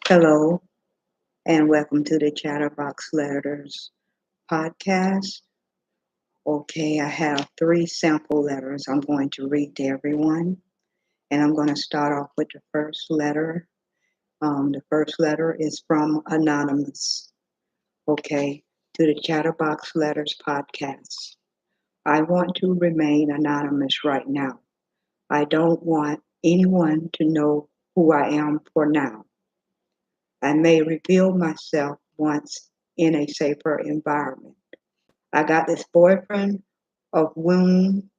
Hello, and welcome to the Chatterbox Letters podcast. Okay, I have three sample letters I'm going to read to everyone, and I'm going to start off with the first letter. The first letter is from Anonymous. Okay, to the Chatterbox Letters podcast. I want to remain anonymous right now. I don't want anyone to know who I am for now. I may reveal myself once in a safer environment. I got this boyfriend of whom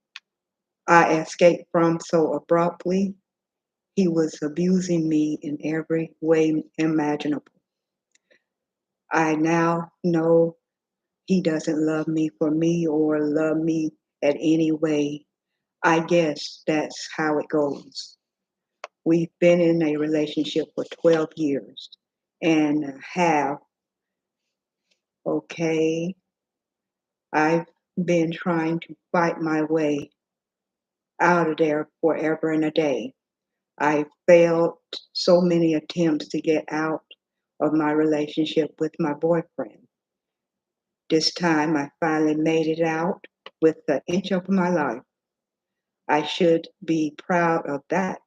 I escaped from so abruptly. He was abusing me in every way imaginable. I now know he doesn't love me for me or love me at any way. I guess that's how it goes. We've been in a relationship for 12 years and have, okay, I've been trying to fight my way out of there forever and a day. I failed so many attempts to get out of my relationship with my boyfriend. This time I finally made it out with the inch of my life. I should be proud of that.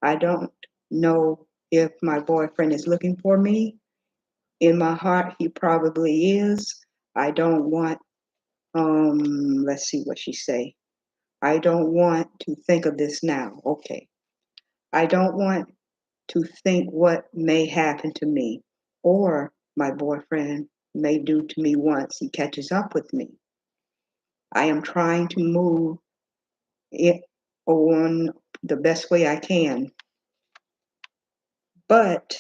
I don't know if my boyfriend is looking for me. In my heart, he probably is. I don't want, let's see what she say. I don't want to think of this now. Okay. I don't want to think what may happen to me or my boyfriend may do to me once he catches up with me. I am trying to move it on the best way I can. But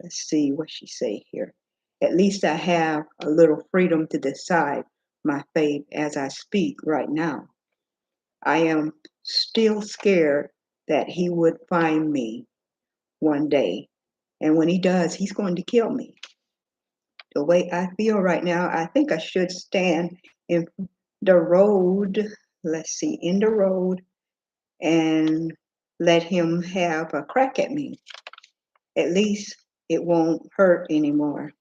let's see what she say here. At least I have a little freedom to decide my fate as I speak right now. I am still scared that he would find me one day. And when he does, he's going to kill me. The way I feel right now, I think I should stand in the road, let's see, in the road and let him have a crack at me. At least it won't hurt anymore.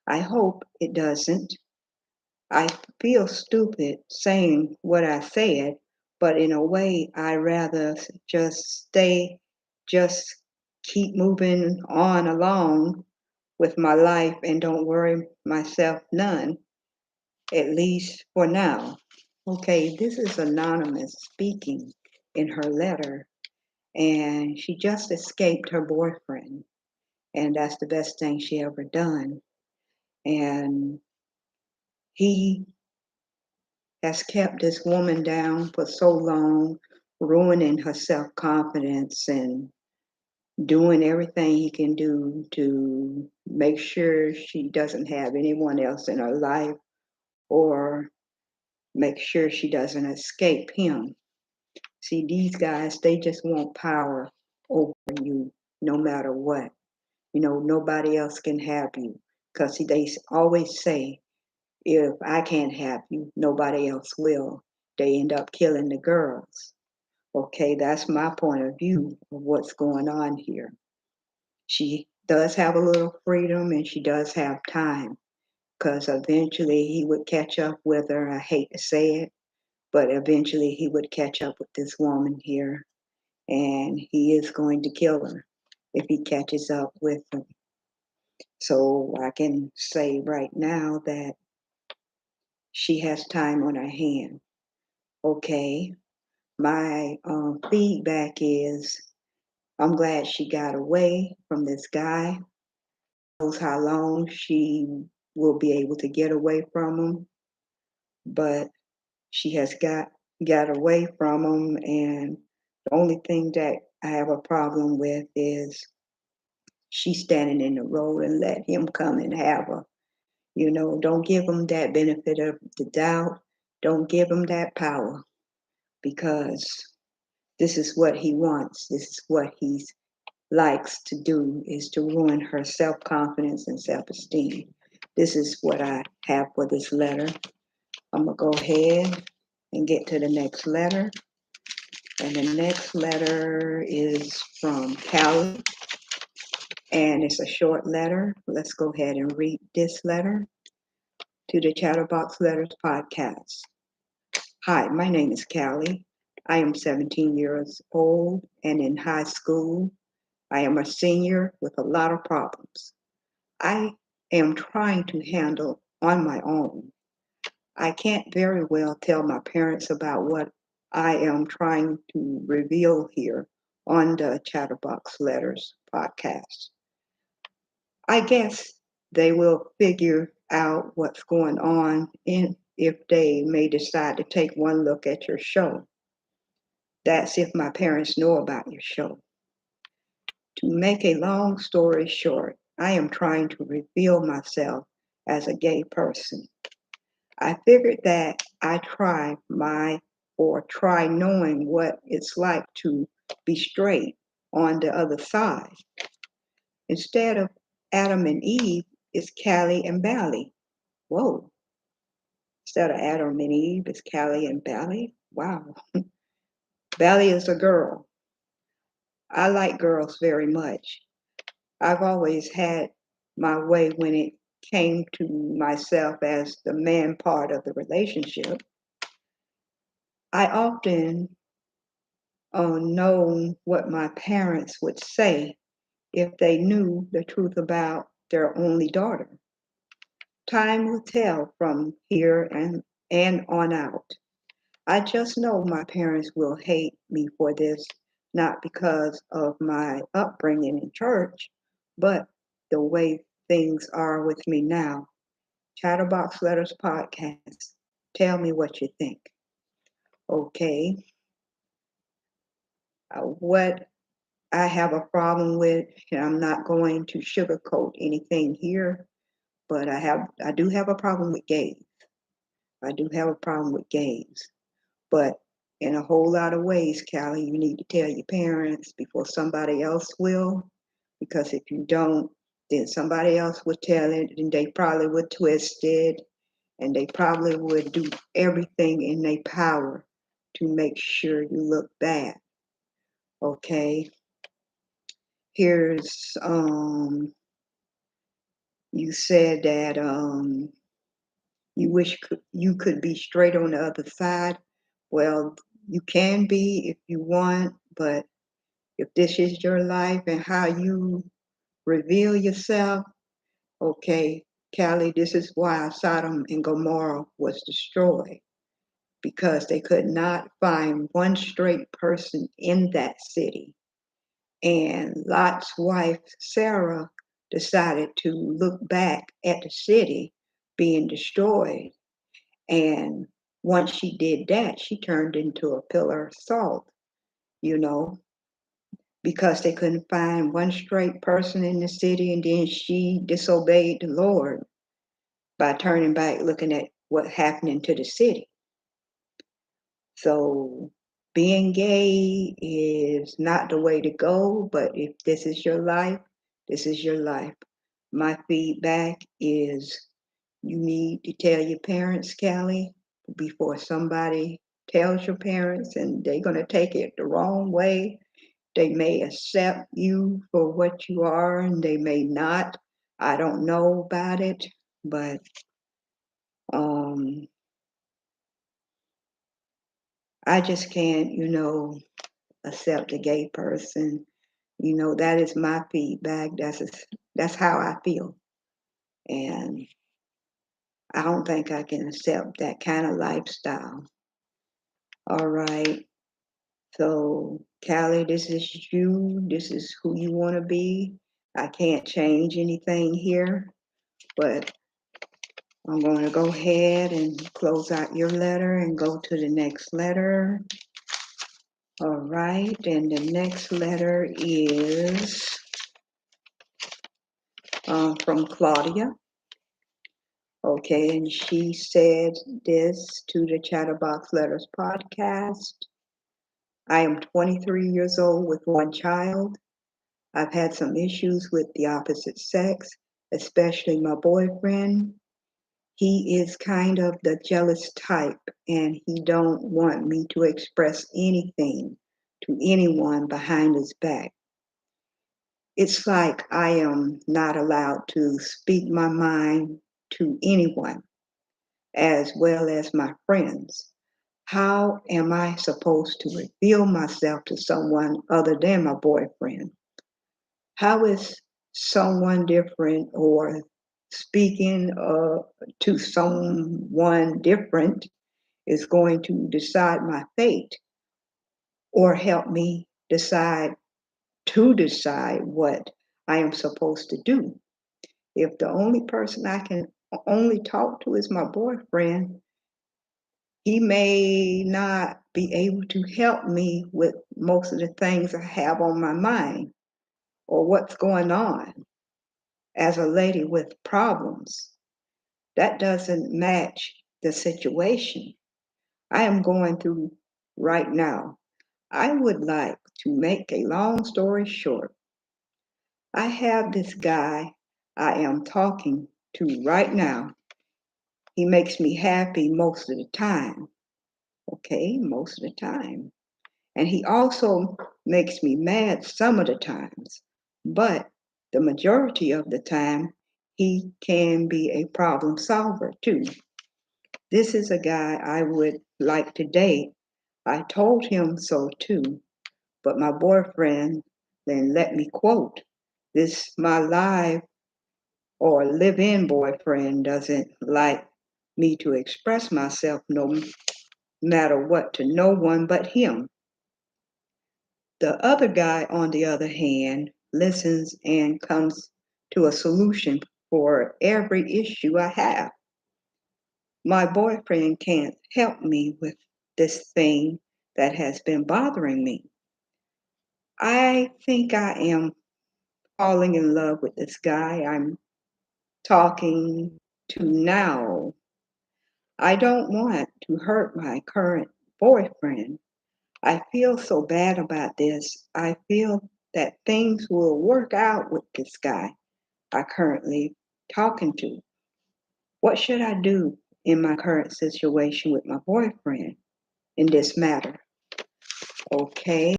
I hope it doesn't. I feel stupid saying what I said, but in a way, I rather just keep moving on along with my life and don't worry myself none, at least for now. Okay, this is Anonymous speaking in her letter, and she just escaped her boyfriend, and that's the best thing she ever done. And he has kept this woman down for so long, ruining her self confidence and doing everything he can do to make sure she doesn't have anyone else in her life or make sure she doesn't escape him. See, these guys, they just want power over you no matter what. You know, nobody else can have you because they always say, if I can't have you, nobody else will. They end up killing the girls. Okay, that's my point of view of what's going on here. She does have a little freedom and she does have time because eventually he would catch up with her. I hate to say it, but eventually he would catch up with this woman here and he is going to kill her if he catches up with her. So I can say right now that she has time on her hand. Okay, my feedback is I'm glad she got away from this guy. Knows how long she will be able to get away from him, but she has got away from him, and the only thing that I have a problem with is she standing in the road and let him come and have her. You know, don't give him that benefit of the doubt. Don't give him that power because this is what he wants. This is what he likes to do is to ruin her self-confidence and self-esteem. This is what I have for this letter. I'm going to go ahead and get to the next letter. And the next letter is from Callie. And it's a short letter. Let's go ahead and read this letter to the Chatterbox Letters podcast. Hi, my name is Callie. I am 17 years old and in high school. I am a senior with a lot of problems I am trying to handle on my own. I can't very well tell my parents about what I am trying to reveal here on the Chatterbox Letters podcast. I guess they will figure out what's going on if they may decide to take one look at your show. That's if my parents know about your show. To make a long story short, I am trying to reveal myself as a gay person. I figured that I try knowing what it's like to be straight on the other side. Instead of Adam and Eve, it's Callie and Bally. Whoa. Instead of Adam and Eve, it's Callie and Bally. Wow. Bally is a girl. I like girls very much. I've always had my way when it came to myself as the man part of the relationship. I often known what my parents would say if they knew the truth about their only daughter. Time will tell from here and on out. I just know my parents will hate me for this, not because of my upbringing in church, but the way things are with me now. Chatterbox Letters Podcast. Tell me what you think. Okay. What I have a problem with, and I'm not going to sugarcoat anything here, but I do have a problem with gays. I do have a problem with gays. But in a whole lot of ways, Callie, you need to tell your parents before somebody else will. Because if you don't, then somebody else will tell it, and they probably would twist it, and they probably would do everything in their power to make sure you look bad. Okay. Here's you said that you wish you could be straight on the other side. Well, you can be if you want, but if this is your life and how you reveal yourself, okay, Callie, this is why Sodom and Gomorrah was destroyed, because they could not find one straight person in that city. And Lot's wife, Sarah, decided to look back at the city being destroyed. And once she did that, she turned into a pillar of salt, you know, because they couldn't find one straight person in the city. And then she disobeyed the Lord by turning back, looking at what happened to the city. So being gay is not the way to go, but if this is your life, this is your life. My feedback is you need to tell your parents, Callie, before somebody tells your parents and they're going to take it the wrong way. They may accept you for what you are and they may not. I don't know about it, but I just can't, accept a gay person. That is my feedback. That's how I feel. And I don't think I can accept that kind of lifestyle. All right. So, Callie, this is you. This is who you want to be. I can't change anything here, but I'm going to go ahead and close out your letter and go to the next letter. All right. And the next letter is from Claudia. Okay, and she said this to the Chatterbox Letters podcast. I am 23 years old with one child. I've had some issues with the opposite sex, especially my boyfriend. He is kind of the jealous type, and he don't want me to express anything to anyone behind his back. It's like I am not allowed to speak my mind to anyone, as well as my friends. How am I supposed to reveal myself to someone other than my boyfriend? How is someone different or speaking to someone different is going to decide my fate or help me decide what I am supposed to do? If the only person I can only talk to is my boyfriend, he may not be able to help me with most of the things I have on my mind or what's going on as a lady with problems. That doesn't match the situation I am going through right now. I would like to make a long story short. I have this guy I am talking to right now. He makes me happy most of the time. Okay, most of the time. And he also makes me mad some of the times. But the majority of the time, he can be a problem solver too. This is a guy I would like to date. I told him so too, but my boyfriend then let me quote, this my live or live-in boyfriend doesn't like me to express myself no matter what to no one but him. The other guy, on the other hand, listens and comes to a solution for every issue I have. My boyfriend can't help me with this thing that has been bothering me. I think I am falling in love with this guy I'm talking to now. I don't want to hurt my current boyfriend. I feel so bad about this. I feel that things will work out with this guy I currently talking to. What should I do in my current situation with my boyfriend in this matter? Okay.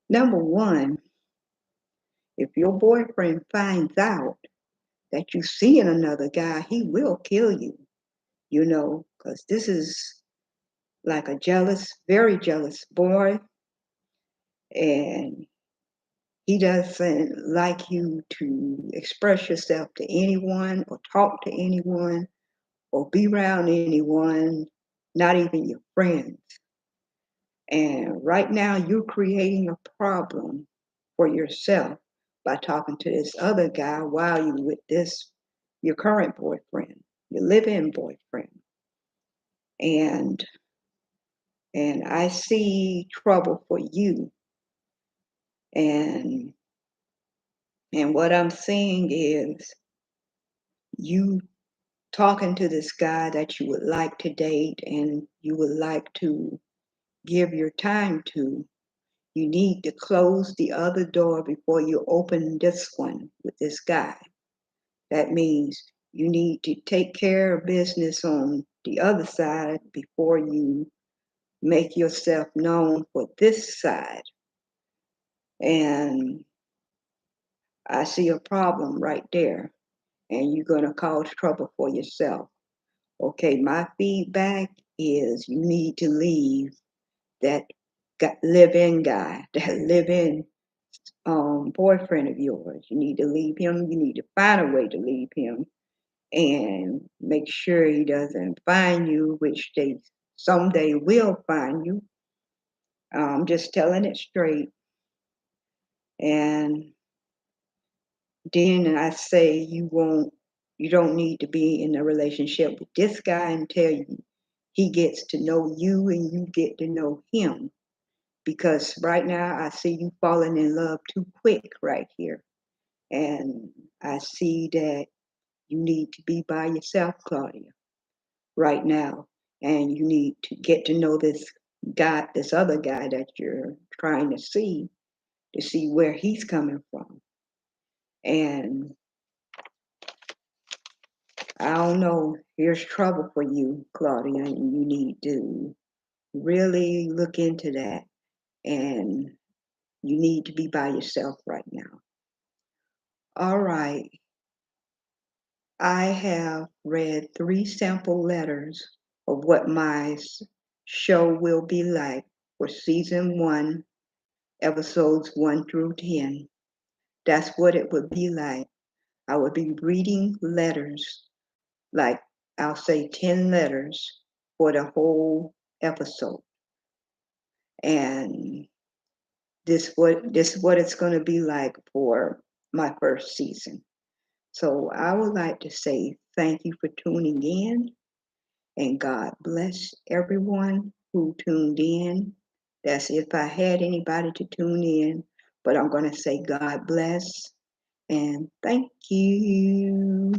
Number one, if your boyfriend finds out that you seeing another guy, he will kill you, because this is like a jealous, very jealous boy, and he doesn't like you to express yourself to anyone or talk to anyone or be around anyone, not even your friends. And right now, you're creating a problem for yourself by talking to this other guy while you're with your current boyfriend, your live-in boyfriend. And I see trouble for you. And what I'm seeing is you talking to this guy that you would like to date and you would like to give your time to. You need to close the other door before you open this one with this guy. That means you need to take care of business on the other side before you make yourself known for this side. And I see a problem right there, and you're going to cause trouble for yourself. Okay, my feedback is you need to leave that live-in guy, that live-in boyfriend of yours. You need to leave him. You need to find a way to leave him and make sure he doesn't find you, which they someday will find you. I'm just telling it straight. And then I say you don't need to be in a relationship with this guy until he gets to know you and you get to know him. Because right now I see you falling in love too quick right here. And I see that you need to be by yourself, Claudia, right now. And you need to get to know this guy, this other guy that you're trying to see where he's coming from. And I don't know, here's trouble for you, Claudia, and you need to really look into that and You need to be by yourself right now. All right. I have read 3 sample letters of what my show will be like for season 1, episodes 1 through 10. That's what it would be like. I would be reading letters, like I'll say 10 letters for the whole episode. And this is what it's going to be like for my first season. So I would like to say thank you for tuning in, and God bless everyone who tuned in. That's if I had anybody to tune in, but I'm going to say God bless and thank you.